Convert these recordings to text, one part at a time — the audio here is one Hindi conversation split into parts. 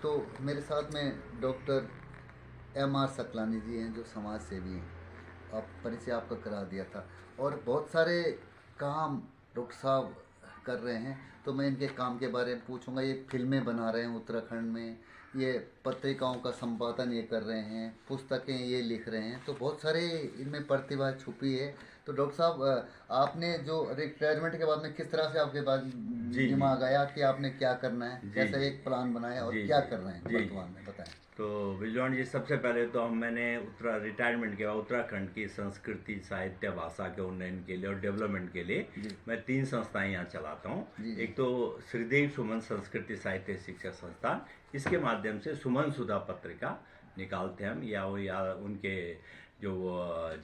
तो मेरे साथ में डॉक्टर M.R. सकलानी जी हैं जो समाज सेवी हैं। आप परिचय आपका करा दिया था और बहुत सारे काम डॉक्टर साहब कर रहे हैं, तो मैं इनके काम के बारे में पूछूंगा। ये फिल्में बना रहे हैं उत्तराखंड में, ये पत्रिकाओं का संपादन ये कर रहे हैं, पुस्तकें ये लिख रहे हैं, तो बहुत सारे इनमें प्रतिभा छुपी है। तो डॉक्टर साहब, आपने जो रिटायरमेंट के बाद में किस तरह से आपके पास जी जी दिमाग आया कि आपने क्या करना है, जी कैसा एक प्लान बनाया और जी क्या जी कर रहे हैं जी जी। वर्तमान में, बताएं। तो विजयवान जी, सबसे पहले तो मैंने रिटायरमेंट के बाद उत्तराखंड की संस्कृति, साहित्य, भाषा के उन्नयन के लिए और डेवलपमेंट के लिए जी मैं 3 संस्थाएं यहाँ चलाता हूँ। जी जी। एक तो श्रीदेव सुमन संस्कृति साहित्य शिक्षा संस्थान, इसके माध्यम से सुमन सुधा पत्रिका निकालते हैं हम, या उनके जो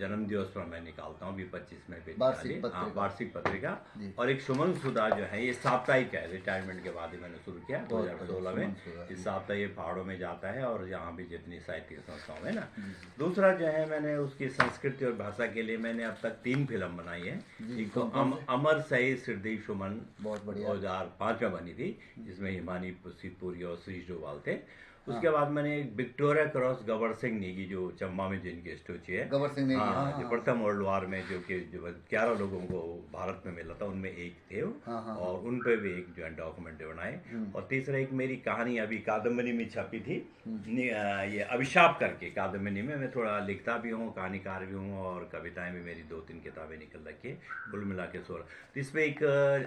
जन्म दिवस पर मैं निकालता हूँ, 25 में वार्षिक हाँ, पत्रिका। वार्षिक पत्रिका। जी। और एक सुमन सुधा जो है, ये साप्ताहिक है, रिटायरमेंट के बाद ही मैंने शुरू किया बहुत बढ़िया, 2016 में। सुमन सुधा। इस साप्ताहिक ये पहाड़ों में जाता है और यहाँ भी जितनी साहित्यिक संस्थाओं में ना। जी जी दूसरा जो है, मैंने उसकी संस्कृति और भाषा के लिए मैंने अब तक 3 फिल्म बनाई है। जी। एक तो कौन कौन से? अमर सही श्रीदेव सुमन बहुत बढ़िया। 2005 में बनी थी, जिसमें हिमानी पुरी और श्रीश डोभाल थे। हाँ। उसके बाद मैंने एक विक्टोरिया क्रॉस गबर सिंह नेगी, जो चंबा में जिनकी स्टोची है, गबर सिंह नेगी, हाँ हाँ, हाँ जो हाँ प्रथम वर्ल्ड वार में जो 11 लोगों को भारत में मिला था, उनमें एक थे वो। हाँ हाँ हाँ। और उन पे भी एक जो है डॉक्यूमेंट्री बनाए। और तीसरा एक मेरी कहानी अभी कादम्बरी में छपी थी, ये अभिशाप करके। कादम्बरी में मैं थोड़ा लिखता भी हूँ, कहानीकार भी हूँ, और कविताएं भी मेरी 2-3 किताबें निकल रखी है, कुल मिला के 16। तो इसमें एक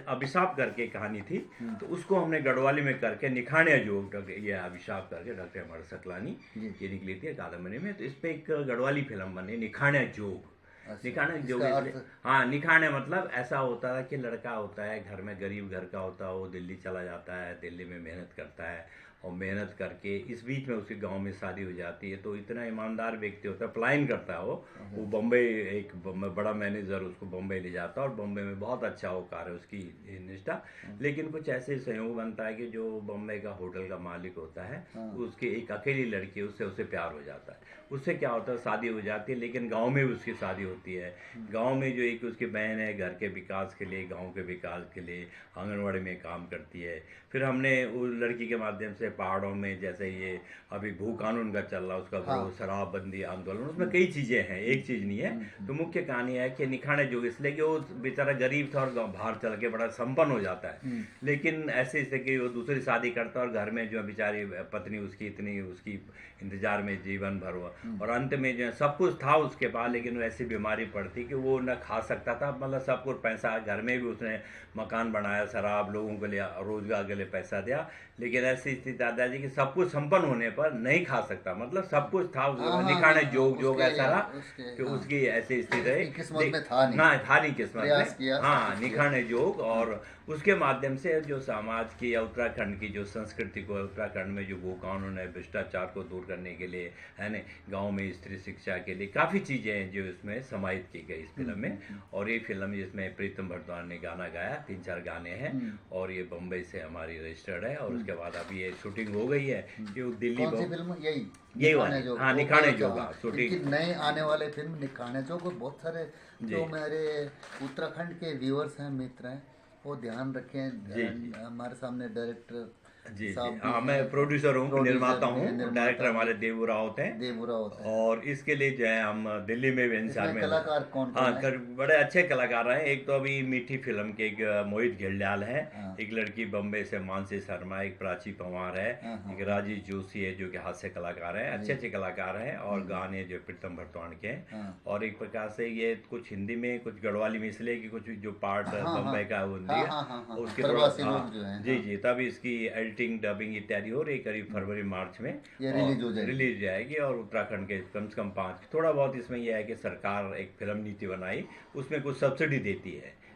अभिशाप करके कहानी थी, तो उसको हमने गढ़वाली में करके निखाने जोग, ये अभिशाप करके डॉक्टर M.R. सकलानी ये निकली थी कादम्बरी में। तो इस पे एक गढ़वाली फिल्म बनी, निखाने जोग। अच्छा, निखाने जोग इसका इसलिए, अर्थ? हाँ, निखाने मतलब ऐसा होता है कि लड़का होता है घर में, गरीब घर का होता है, वो दिल्ली चला जाता है, दिल्ली में मेहनत करता है, और मेहनत करके इस बीच में उसके गांव में शादी हो जाती है। तो इतना ईमानदार व्यक्ति होता है, पलायन करता है वो बम्बई, एक बड़ा मैनेजर उसको बम्बई ले जाता है, और बम्बई में बहुत अच्छा वो कार्य है उसकी निष्ठा। लेकिन कुछ ऐसे संयोग बनता है कि जो बम्बई का होटल का मालिक होता है, उसकी एक अकेली लड़की, उससे उसे प्यार हो जाता है। उससे क्या होता है, शादी हो जाती है, लेकिन गांव में भी उसकी शादी होती है। गांव में जो एक उसकी बहन है, घर के विकास के लिए, गांव के विकास के लिए आंगनवाड़ी में काम करती है। फिर हमने उस लड़की के माध्यम से पहाड़ों में, जैसे ये अभी भू कानून का चल रहा है, उसका विरोध, शराबबंदी आंदोलन, उसमें कई चीज़ें हैं, एक चीज़ नहीं है। तो मुख्य कहानी है कि निखाने जोग इसलिए कि वो बेचारा गरीब था और बाहर चल के बड़ा संपन्न हो जाता है, लेकिन ऐसे इसलिए कि वो दूसरी शादी करता है, और घर में जो है बेचारी पत्नी उसकी इतनी उसकी इंतजार में जीवन भर हुआ, और अंत में जो है सब कुछ था उसके पास, लेकिन वो ऐसी बीमारी पड़ती कि वो न खा सकता था, मतलब सब कुछ पैसा, घर में भी उसने मकान बनाया, शराब, लोगों के लिए रोजगार के लिए पैसा दिया, लेकिन ऐसी स्थिति दादाजी कि सब कुछ संपन्न होने पर नहीं खा सकता, मतलब सब कुछ था उसके हाँ पास, हाँ निखाने हाँ, जोग जोग उसके ऐसा रहा कि हाँ, उसकी ऐसी स्थिति रही, उसकी किस्मत में था नहीं, ना था नहीं किस्मत प्रयास में। किया, सब हाँ, कुछ किया। निखाने जोग। और उसके माध्यम से जो समाज की या उत्तराखंड की जो संस्कृति को, उत्तराखंड में जो भू कानून है, भ्रष्टाचार को दूर करने के लिए है ना, गांव में स्त्री शिक्षा के लिए काफ़ी चीज़ें हैं जो इसमें समाहित की गई इस फिल्म में। और ये फिल्म जिसमें प्रीतम भरद्वाज ने गाना गाया, 3-4 गाने हैं, और ये बम्बई से हमारी रजिस्टर्ड है। और उसके बाद अभी ये शूटिंग हो गई है, ये दिल्ली कौन सी फिल्म? यही यही वाली, जोग। हाँ, वो निखाने बहुत जोग, अच्छा, हाँ, शूटिंग। इनकी नए आने वाले फिल्म निखाने जोग, बहुत सारे जो मेरे उत्तराखंड के व्यूअर्स हैं, मित्र हैं, वो ध्यान रखें। हमारे सामने डायरेक्टर जी जी, साहब भी हाँ, मैं हैं, प्रोड्यूसर हूँ, निर्माता हूँ, डायरेक्टर हमारे भी, देवुरा होते हैं। देवुरा होता है। और इसके लिए जो है हम दिल्ली में भी इंसार इसमें में, कलाकार कौन हाँ, कौन है? बड़े अच्छे कलाकार हैं। एक तो अभी मीठी फिल्म के एक मोहित घेलड्याल है, हाँ। एक लड़की बम्बे से मानसी शर्मा, एक प्राची पंवार है, हाँ, हाँ। एक राजीव जोशी है जो कि हास्य कलाकार हैं, अच्छे अच्छे कलाकार हैं। और गाने जो प्रीतम भरद्वाज के हैं। हाँ। और एक प्रकार से ये कुछ हिंदी में, कुछ गढ़वाली में, इसलिए कि कुछ जो पार्ट हाँ, बम्बई का वो हाँ, हाँ, हाँ, हाँ, उसके प्रवासी थोड़ा, लोग जो हैं, जी हाँ। जी, तब इसकी एडिटिंग, डबिंग इत्यादि हो रही, करीब फरवरी मार्च में ये रिलीज हो जाएगी। रिलीज जाएगी। और उत्तराखंड के कम से कम 5, थोड़ा बहुत इसमें यह है कि सरकार एक फिल्म नीति बनाई, उसमें कुछ सब्सिडी देती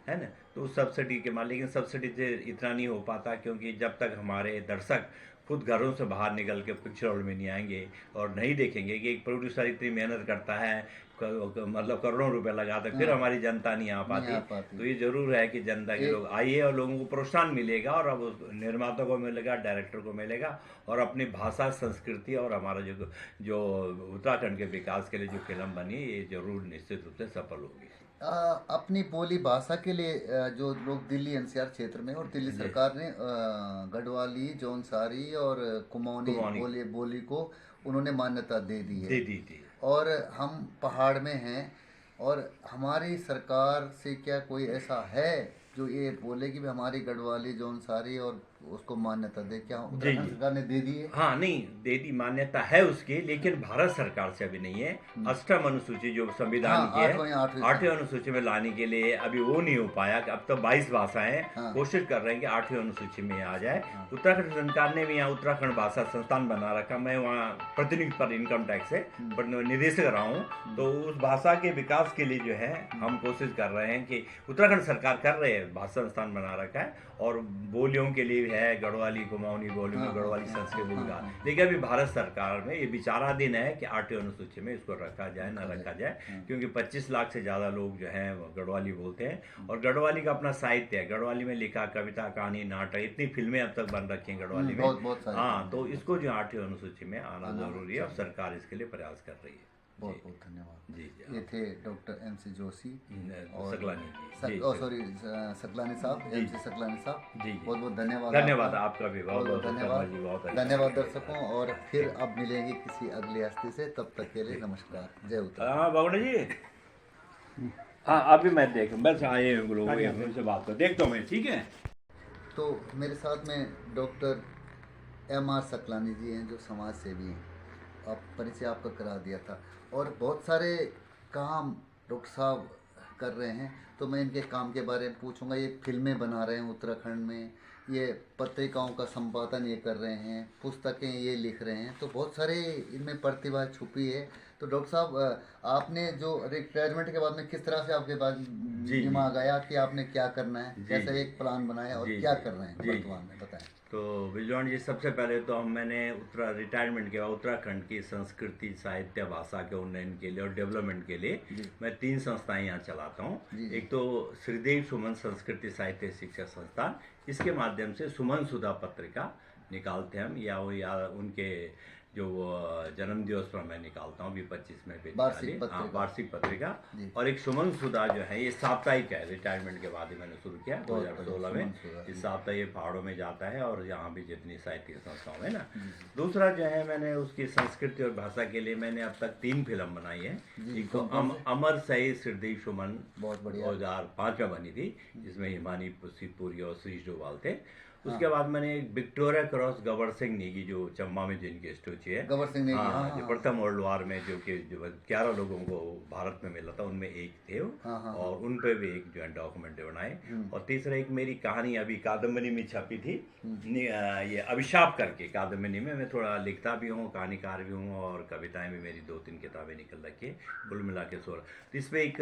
है ना। तो उस सब्सिडी के मालिक, लेकिन सब्सिडी से इतना नहीं हो पाता, क्योंकि जब तक हमारे दर्शक खुद घरों से बाहर निकल के पिक्चर हॉल में नहीं आएंगे और नहीं देखेंगे कि एक प्रोड्यूसर इतनी मेहनत करता है, मतलब करोड़ों रुपए लगाता है, फिर हमारी जनता नहीं आ पाती। तो ये जरूर है कि जनता के लोग आइए और लोगों को प्रोत्साहन मिलेगा, और अब उस निर्माता को मिलेगा, डायरेक्टर को मिलेगा, और अपनी भाषा, संस्कृति और हमारा जो उत्तराखंड के विकास के लिए जो फिल्म बनी, ये जरूर निश्चित रूप से सफल होगी। अपनी बोली भाषा के लिए जो लोग दिल्ली एनसीआर क्षेत्र में और दिल्ली सरकार ने गढ़वाली, जौनसारी और कुमाऊनी कुमाऊनी बोली बोली को उन्होंने मान्यता दे दी दे है। दी थी। और हम पहाड़ में हैं और हमारी सरकार से क्या कोई ऐसा है जो ये बोले कि भी हमारी गढ़वाली, जौनसारी और उसको मान्यता दे? क्या उत्तराखंड सरकार ने दे दी है? हाँ, नहीं दे दी, मान्यता है उसकी, लेकिन भारत सरकार से अभी नहीं है। अष्टम अनुसूची जो संविधान हाँ, की है, आठवीं आठवीं अनुसूची में लाने के लिए अभी वो नहीं हो पाया। अब तो 22 भाषाएं हाँ। कोशिश कर रहे हैं कि 8वीं अनुसूची में आ जाए। उत्तराखंड सरकार ने भी यहाँ उत्तराखंड भाषा संस्थान बना रखा। मैं वहाँ प्रतिनिधि पर इनकम टैक्स से निदेशक रहा हूँ, तो उस भाषा के विकास के लिए जो है हम कोशिश कर रहे हैं कि उत्तराखंड सरकार कर रहे हैं, भाषा संस्थान बना रखा है और बोलियों के लिए है, गढ़वाली, कुमाऊनी बोली में गढ़वाली संस्कृत विभाग। लेकिन अभी भारत सरकार में ये विचाराधीन है कि 8वीं अनुसूची में इसको रखा जाए ना रखा जाए, क्योंकि 25 लाख से ज़्यादा लोग जो हैं गढ़वाली बोलते हैं और गढ़वाली का अपना साहित्य है। गढ़वाली में लिखा कविता, कहानी, नाटक, इतनी फिल्में अब तक बन रखी हैं गढ़वाली में। बहुत सारी। हाँ, तो इसको जो 8वीं अनुसूची में आना जरूरी है और सरकार इसके लिए प्रयास कर रही है। बहुत बहुत धन्यवाद। जी ये थे डॉक्टर MC जोशी और सकलानी जी। सॉरी सकलानी साहब, MC सकलानी साहब। जी बहुत बहुत धन्यवाद। धन्यवाद आपका भी, बहुत बहुत धन्यवाद। धन्यवाद। धन्यवाद दर्शकों, और फिर अब मिलेंगे किसी अगली हस्ती से। तब तक के लिए नमस्कार, जय उत्तराखंड। हाँ बाबू जी, हाँ अभी मैं देख बस आए लोग से बात कर देखता हूँ मैं, ठीक है। तो मेरे साथ में डॉक्टर MR सकलानी जी हैं जो समाज सेवी हैं। आप परिचय आपका करा दिया था और बहुत सारे काम डॉक्टर साहब कर रहे हैं, तो मैं इनके काम के बारे में पूछूंगा। ये फिल्में बना रहे हैं उत्तराखंड में, ये पत्रिकाओं का संपादन ये कर रहे हैं, पुस्तकें ये लिख रहे हैं, तो बहुत सारे इनमें प्रतिभा छुपी है। तो डॉक्टर साहब, आपने जो रिटायरमेंट के बाद में किस तरह से आपके पास दिमाग आया कि आपने क्या करना है, कैसे एक प्लान बनाया और क्या कर रहे हैं वर्तमान में, बताएं। तो विजयवान जी, सबसे पहले तो मैंने रिटायरमेंट के बाद उत्तराखंड की संस्कृति, साहित्य, भाषा के उन्नयन के लिए और डेवलपमेंट के लिए मैं 3 संस्थाएं यहाँ चलाता हूँ। एक तो श्रीदेव सुमन संस्कृति साहित्य शिक्षा संस्थान, इसके माध्यम से सुमन सुधा पत्रिका निकालते हैं हम, या उनके जो जन्म दिवस पर मैं निकालता हूँ 25 में वार्षिक पत्रिका। और एक सुमन सुधा जो है ये साप्ताहिक है, रिटायरमेंट के बाद ही मैंने शुरू किया 2016 में। इस साप्ताहिक पहाड़ों में जाता है और यहाँ भी जितनी साहित्यिक संस्थाओं में ना। दूसरा जो है, मैंने उसकी संस्कृति और भाषा के लिए मैंने अब तक 3 फिल्म बनाई है। एक तो अमर सही श्रीदेव सुमन 2005 में बनी थी, जिसमें हिमानी पुरी और श्रीश डोभाल थे। उसके बाद मैंने एक विक्टोरिया क्रॉस गबर सिंह नेगी जो चंबा में जिनकी स्टैच्यू है, गबर सिंह नेगी, हाँ, जो प्रथम वर्ल्ड वार में जो 11 लोगों को भारत में मिला था, उनमें एक थे और उन पे भी एक जो है डॉक्यूमेंट्री बनाए। और तीसरा एक मेरी कहानी अभी कादम्बरी में छपी थी, ये अभिशाप करके कादम्बरी में मैं थोड़ा लिखता भी हूँ, कहानीकार भी हूँ और कविताएं भी मेरी 2-3 किताबें निकल रखी है, कुल मिला के 16। तो इसमें एक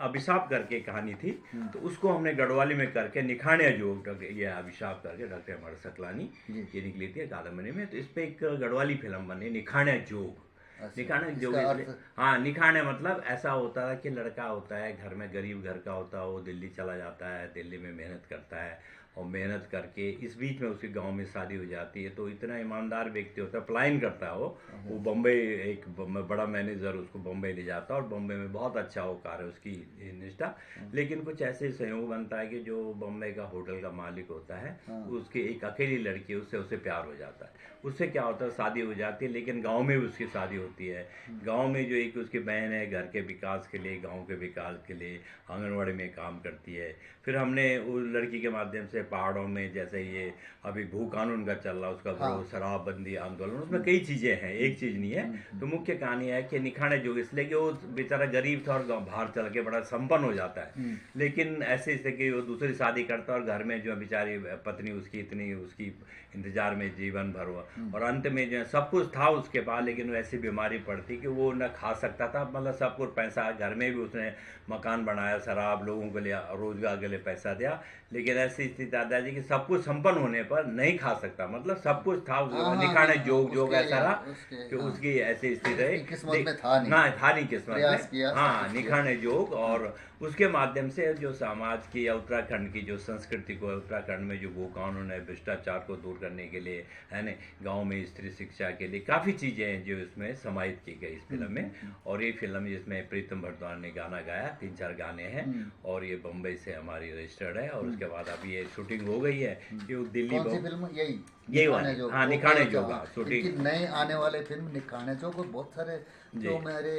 अभिशाप करके कहानी थी, तो उसको हमने गढ़वाली में करके निखाने जोग, ये अभिशाप करके डॉक्टर MR सकलानी ये निकली थी कादम्बरी में। तो इस पे एक गढ़वाली फिल्म बनी, निखाने जोग। निखाने जोग इसलिए, हाँ, निखाने मतलब ऐसा होता है कि लड़का होता है घर में, गरीब घर का होता है, वो दिल्ली चला जाता है, दिल्ली में मेहनत करता है और मेहनत करके इस बीच में उसके गांव में शादी हो जाती है। तो इतना ईमानदार व्यक्ति होता है, पलायन करता है वो बम्बई, एक बड़ा मैनेजर उसको बम्बई ले जाता है और बम्बई में बहुत अच्छा वो कार्य उसकी निष्ठा। लेकिन कुछ ऐसे संयोग बनता है कि जो बम्बई का होटल का मालिक होता है, उसकी एक अकेली लड़की, उससे उसे प्यार हो जाता है। उससे क्या होता है, शादी हो जाती है, लेकिन गांव में भी उसकी शादी होती है। गांव में जो एक उसकी बहन है, घर के विकास के लिए, गांव के विकास के लिए आंगनवाड़ी में काम करती है। फिर हमने उस लड़की के माध्यम से पहाड़ों में, जैसे ये अभी भू कानून का चल रहा है उसका विरोध, शराबबंदी आंदोलन, उसमें कई चीज़ें हैं, एक चीज़ नहीं है। तो मुख्य कहानी है कि निखाने जोग इसलिए कि वो बेचारा गरीब था और बाहर चल के बड़ा संपन्न हो जाता है, लेकिन ऐसे कि वो दूसरी शादी करता है और घर में जो बेचारी पत्नी उसकी इतनी उसकी इंतजार में जीवन भर हुआ और अंत में जो है सब कुछ था उसके पास, लेकिन वो ऐसी बीमारी पड़ती कि वो न खा सकता था, मतलब सब कुछ पैसा, घर में भी उसने मकान बनाया, शराब, लोगों के लिए रोजगार के लिए पैसा दिया, लेकिन ऐसी स्थिति दादाजी कि सब कुछ संपन्न होने पर नहीं खा सकता, मतलब सब कुछ था, हाँ, निखाने हाँ, जोग जोग उसके ऐसा लिए, रहा उसके, कि हाँ, उसकी ऐसी स्थिति रही। उसकी किस्मत में था नहीं, ना था नहीं किस्मत प्रयास में, किया, सब हाँ, कुछ किया। निखाने जोग। और उसके माध्यम से जो समाज की या उत्तराखंड की जो संस्कृति को, उत्तराखंड में जो वो कानून है भ्रष्टाचार को दूर करने के लिए, है ना, गांव में स्त्री शिक्षा के लिए काफ़ी चीज़ें हैं जो इसमें समाहित की गई इस फिल्म में। और ये फिल्म जिसमें प्रीतम भरद्वाज ने गाना गाया, 3-4 गाने हैं, और ये बम्बई से हमारी रजिस्टर्ड है। और उसके बाद अभी ये शूटिंग हो गई है कि वो दिल्ली कौन सी फिल्म? यही यही वाली, जोग। हाँ, वो निखाने बहुत जोग, अच्छा, शूटिंग। इनकी नए आने वाले फिल्म निखाने जोग को बहुत सारे जो मेरे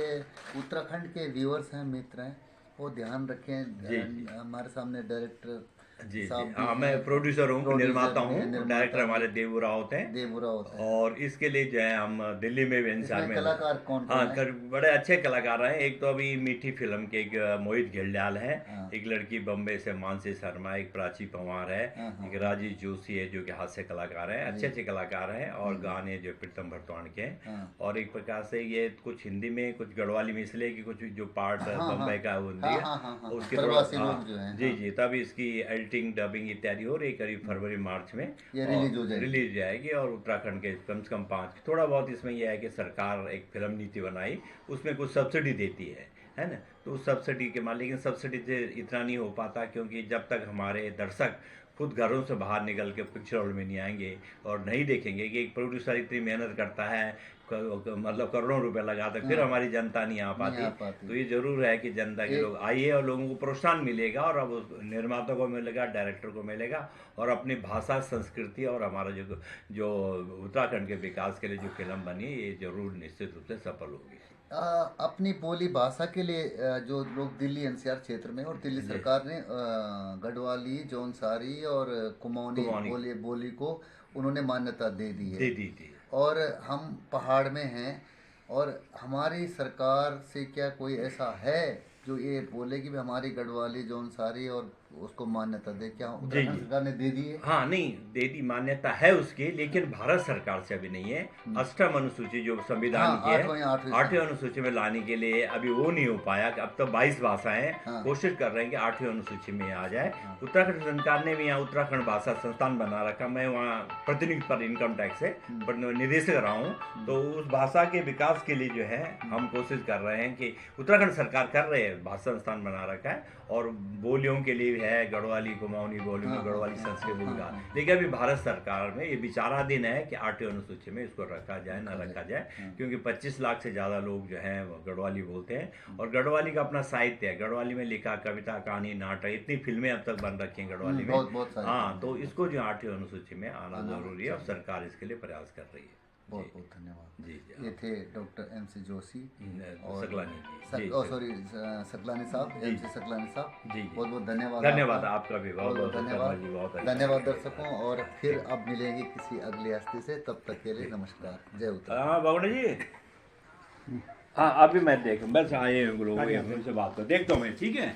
उत्तराखंड के व्यूअर्स हैं, मित्र हैं, वो ध्यान रखें। हमारे सामने डायरेक्टर जी जी, साहब भी हाँ, मैं हैं, प्रोड्यूसर हूँ, प्रोड्यूसर निर्माता भी हूँ, हैं, निर्माता डायरेक्टर हमारे भी, देवुराव होते हैं। देवुरा होता है। और इसके लिए जो है हम दिल्ली में भी इंसार इसमें में, कलाकार कौन हाँ, कौन है? बड़े अच्छे कलाकार हैं। एक तो अभी मीठी फिल्म के एक मोहित घेलड्याल है, हाँ। एक लड़की बम्बई से मानसी शर्मा, एक प्राची पंवार है, हाँ, हाँ। एक राजीव जोशी है जो कि हास्य कलाकार हैं, अच्छे अच्छे कलाकार हैं। और गाने जो प्रीतम भरद्वाज के हैं। हाँ। और एक प्रकार से ये कुछ हिंदी में, कुछ गढ़वाली में, इसलिए कि कुछ जो पार्ट हाँ, बम्बई का वो हाँ, दिया, हाँ, हाँ, हाँ, उसकी प्रवासी थोड़ा, लोग जो हैं, जी हाँ। जी, तब इसकी एडिटिंग डबिंग इत्यादि हो रही, करीब फरवरी मार्च में ये रिलीज हो जाएगी। रिलीज जाएगी। और उत्तराखंड के कम से कम 5, थोड़ा बहुत इसमें यह है कि सरकार एक फिल्म नीति बनाई, उसमें कुछ सब्सिडी देती है ना, तो उस सब्सिडी के मान, लेकिन सब्सिडी से इतना नहीं हो पाता, क्योंकि जब तक हमारे दर्शक खुद घरों से बाहर निकल के पिक्चर हॉल में नहीं आएंगे और नहीं देखेंगे कि एक प्रोड्यूसर इतनी मेहनत करता है, मतलब करोड़ों रुपए लगाता है, फिर हमारी जनता नहीं आ पाती। तो ये जरूर है कि जनता के लोग आइए और लोगों को प्रोत्साहन मिलेगा, और अब उस निर्माता को मिलेगा, डायरेक्टर को मिलेगा, और अपनी भाषा, संस्कृति और हमारा जो उत्तराखंड के विकास के लिए जो फिल्म बनी है, ये जरूर निश्चित रूप से सफल होगी। अपनी बोली भाषा के लिए जो लोग दिल्ली एनसीआर क्षेत्र में, और दिल्ली सरकार ने गढ़वाली, जौनसारी और कुमाऊनी बोली को उन्होंने मान्यता दे दी है। थी। और हम पहाड़ में हैं, और हमारी सरकार से क्या कोई ऐसा है जो ये बोले कि भी हमारी गढ़वाली, जौनसारी और उसको मान्यता दे? क्या उत्तराखंड सरकार ने दे दी है? हाँ, नहीं दे दी, मान्यता है उसकी, लेकिन भारत सरकार से अभी नहीं है। अष्टम अनुसूची जो संविधान की है, 8वीं अनुसूची में लाने के लिए अभी वो नहीं हो पाया। अब तो 22 भाषाएं कोशिश कर रहे हैं कि 8वीं अनुसूची में आ जाए। उत्तराखंड सरकार ने भी यहाँ उत्तराखंड भाषा संस्थान बना रखा। मैं वहाँ प्रतिनिधि पर इनकम टैक्स से निदेशक रहा हूँ, तो उस भाषा के विकास के लिए जो है हम कोशिश कर रहे हैं कि उत्तराखंड सरकार कर रहे हैं, भाषा संस्थान बना रखा है, और बोलियों के लिए है, गढ़वाली, कुमाऊनी बोली में गढ़वाली संस्कृति का। लेकिन अभी भारत सरकार में ये विचाराधीन है कि 8वीं अनुसूची में इसको रखा जाए ना रखा जाए, क्योंकि 25 लाख से ज़्यादा लोग जो हैं गढ़वाली बोलते हैं, और गढ़वाली का अपना साहित्य है। गढ़वाली में लिखा कविता, कहानी, नाटक, इतनी फिल्में अब तक बन रखी हैं गढ़वाली में। हाँ, तो इसको जो 8वीं अनुसूची में आना जरूरी है, और सरकार इसके लिए प्रयास कर रही है। बहुत बहुत धन्यवाद। जी, ये थे डॉक्टर MC जोशी और सकलानी जी, सॉरी सकलानी साहब, MC सकलानी साहब। जी, बहुत बहुत धन्यवाद। धन्यवाद आपका भी, बहुत बहुत धन्यवाद। धन्यवाद दर्शकों, और फिर अब मिलेंगे किसी अगली हस्ती से, तब तक के लिए नमस्कार, जय उत्तराखंड। हाँ बाबू जी, हाँ अभी मैं देख, बस आए लोग से बात कर देखता हूँ मैं, ठीक है।